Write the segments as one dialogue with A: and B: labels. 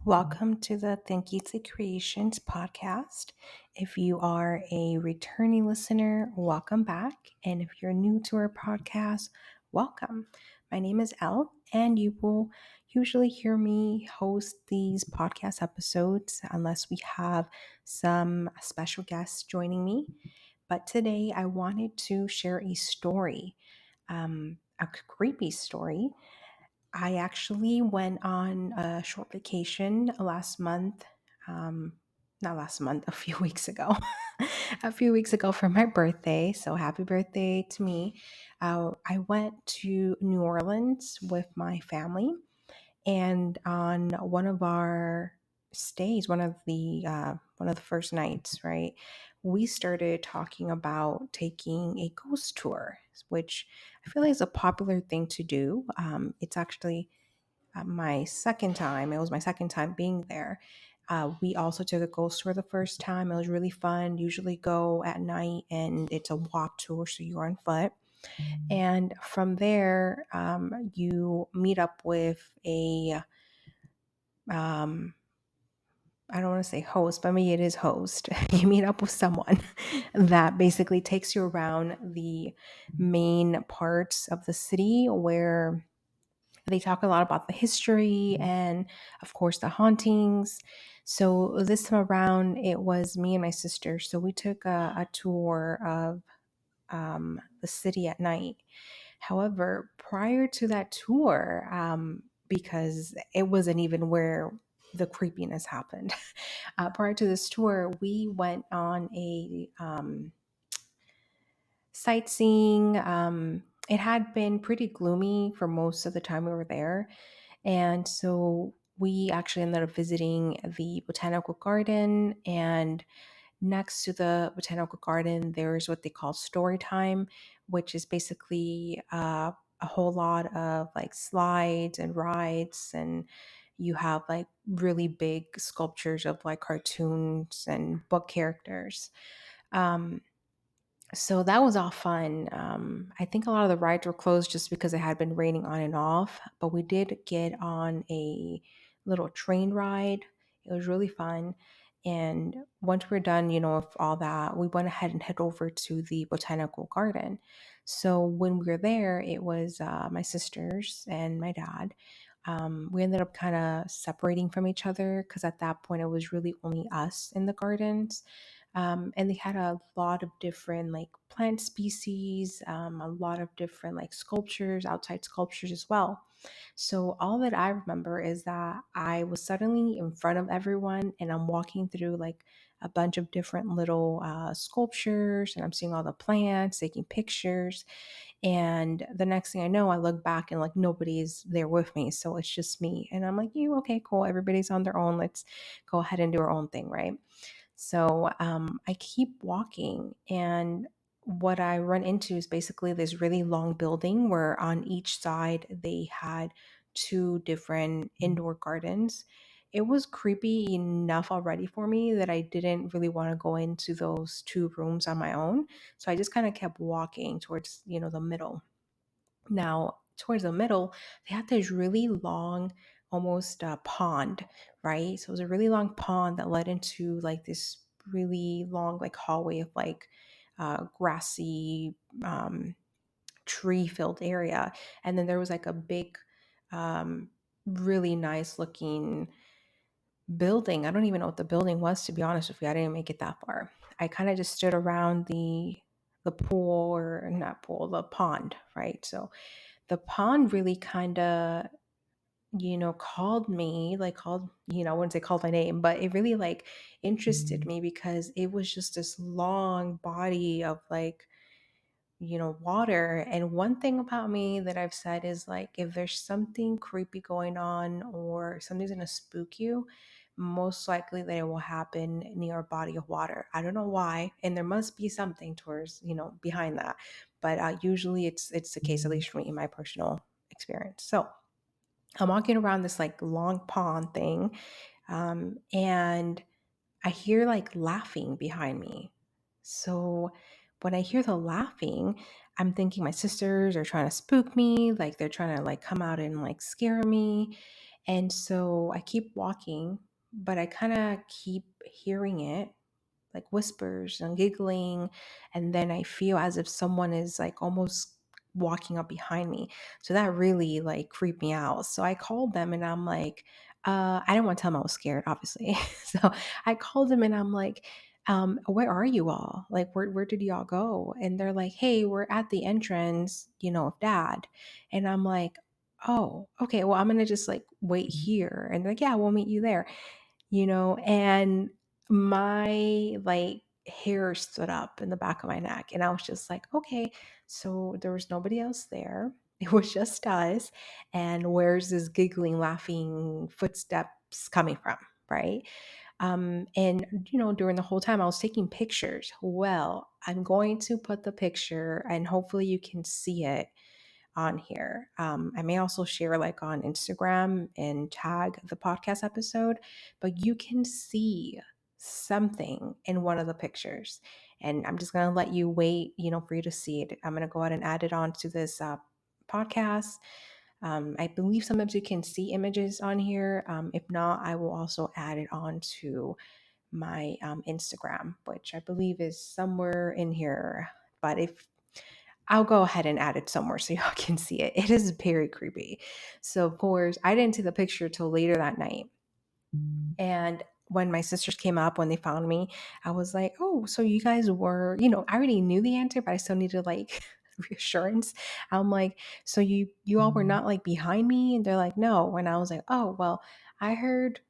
A: Welcome to the TianquiztliCreations podcast. If you are a returning listener, welcome back. And if you're new to our podcast, welcome. My name is Elle, and you will usually hear me host these podcast episodes unless we have some special guests joining me. But today I wanted to share a story, a creepy story. I actually went on a short vacation last month. Not last month, a few weeks ago. A few weeks ago for my birthday. So happy birthday to me. I went to New Orleans with my family. And on one of our stays, one of the first nights, right, we started talking about taking a ghost tour, which I feel like is a popular thing to do. It's actually my second time. It was my second time being there. We also took a ghost tour the first time. It was really fun. Usually go at night, and it's a walk tour, so you're on foot. And from there, you meet up with a um, I don't want to say host, but maybe it is host. You meet up with someone that basically takes you around the main parts of the city where they talk a lot about the history and, of course, the hauntings. So this time around, it was me and my sister. So we took a tour of the city at night. However, prior to that tour, because it wasn't even where the creepiness happened, prior to this tour, we went on a sightseeing. It had been pretty gloomy for most of the time we were there. And so we actually ended up visiting the botanical garden. And next to the botanical garden, there's what they call story time, which is basically a whole lot of like slides and rides. And you have like really big sculptures of like cartoons and book characters. Um, so that was all fun. I think a lot of the rides were closed just because it had been raining on and off, but we did get on a little train ride. It was really fun. And once we were done, with all that, we went ahead and head over to the botanical garden. So when we were there, it was my sisters and my dad. We ended up kind of separating from each other because at that point it was really only us in the gardens. And they had a lot of different like plant species, a lot of different like sculptures, outside sculptures as well. So all that I remember is that I was suddenly in front of everyone, and I'm walking through like a bunch of different little sculptures, and I'm seeing all the plants, taking pictures. And the next thing I know, I look back and like nobody's there with me. So it's just me. And I'm like, you okay, cool. Everybody's on their own. Let's go ahead and do our own thing, right? So I keep walking, and what I run into is basically this really long building where on each side they had two different indoor gardens. It was creepy enough already for me that I didn't really want to go into those two rooms on my own. So I just kind of kept walking towards, the middle. Now, towards the middle, they had this really long, almost pond, right? So it was a really long pond that led into like this really long, like hallway of like grassy, tree filled area. And then there was like a big, um, really nice looking building. I don't even know what the building was, to be honest with you. I didn't make it that far. I kind of just stood around the pool, or not pool, the pond, right? So the pond really kind of, called me, like called, I wouldn't say called my name, but it really like interested me because it was just this long body of like, water. And one thing about me that I've said is like, if there's something creepy going on or something's gonna spook you, most likely that it will happen near a body of water. I don't know why, and there must be something towards, behind that. But usually it's the case, at least for me in my personal experience. So I'm walking around this like long pond thing, and I hear like laughing behind me. So when I hear the laughing, I'm thinking my sisters are trying to spook me, like they're trying to like come out and like scare me. And so I keep walking, but I kind of keep hearing it, like whispers and giggling. And then I feel as if someone is like almost walking up behind me. So that really like creeped me out. So I called them and I'm like, I didn't want to tell them I was scared, obviously. So I called them and I'm like, where are you all? Like, where did y'all go? And they're like, hey, we're at the entrance, of dad. And I'm like, oh, okay, well, I'm gonna just like wait here. And they're like, yeah, we'll meet you there, and my like hair stood up in the back of my neck. And I was just like, okay, so there was nobody else there. It was just us. And where's this giggling, laughing footsteps coming from? Right. And during the whole time I was taking pictures. Well, I'm going to put the picture and hopefully you can see it on here. I may also share like on Instagram and tag the podcast episode, but you can see something in one of the pictures. And I'm just going to let you wait, for you to see it. I'm going to go ahead and add it on to this podcast. I believe sometimes you can see images on here. If not, I will also add it on to my Instagram, which I believe is somewhere in here. But if I'll go ahead and add it somewhere so y'all can see it. It is very creepy. So, of course, I didn't see the picture till later that night. And when my sisters came up, when they found me, I was like, oh, so you guys were, I already knew the answer, but I still needed like reassurance. I'm like, so you all were not like behind me? And they're like, no. And I was like, oh, well, I heard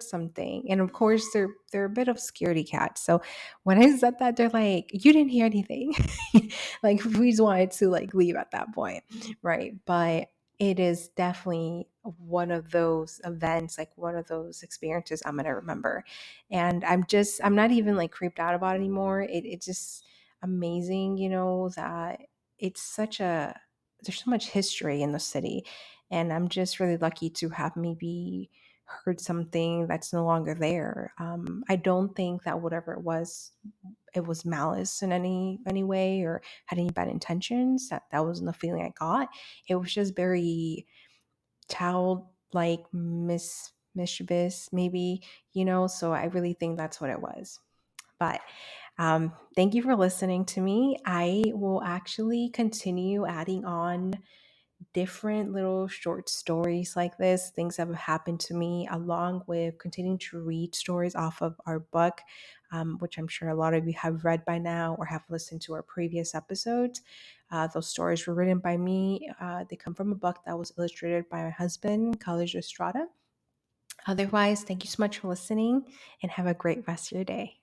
A: something. And of course they're a bit of scaredy cats. So when I said that, they're like, you didn't hear anything. Like we just wanted to like leave at that point. Right. But it is definitely one of those events, like one of those experiences I'm gonna remember. And I'm not even like creeped out about it anymore. It's just amazing, that it's there's so much history in the city. And I'm just really lucky to have maybe heard something that's no longer there. I don't think that whatever it was malice in any way or had any bad intentions. That wasn't the feeling I got. It was just very childlike mischievous, maybe, so I really think that's what it was. But thank you for listening to me. I will actually continue adding on different little short stories like this, things that have happened to me, along with continuing to read stories off of our book, which I'm sure a lot of you have read by now or have listened to our previous episodes. Those stories were written by me. They come from a book that was illustrated by my husband, College Estrada. Otherwise, thank you so much for listening and have a great rest of your day.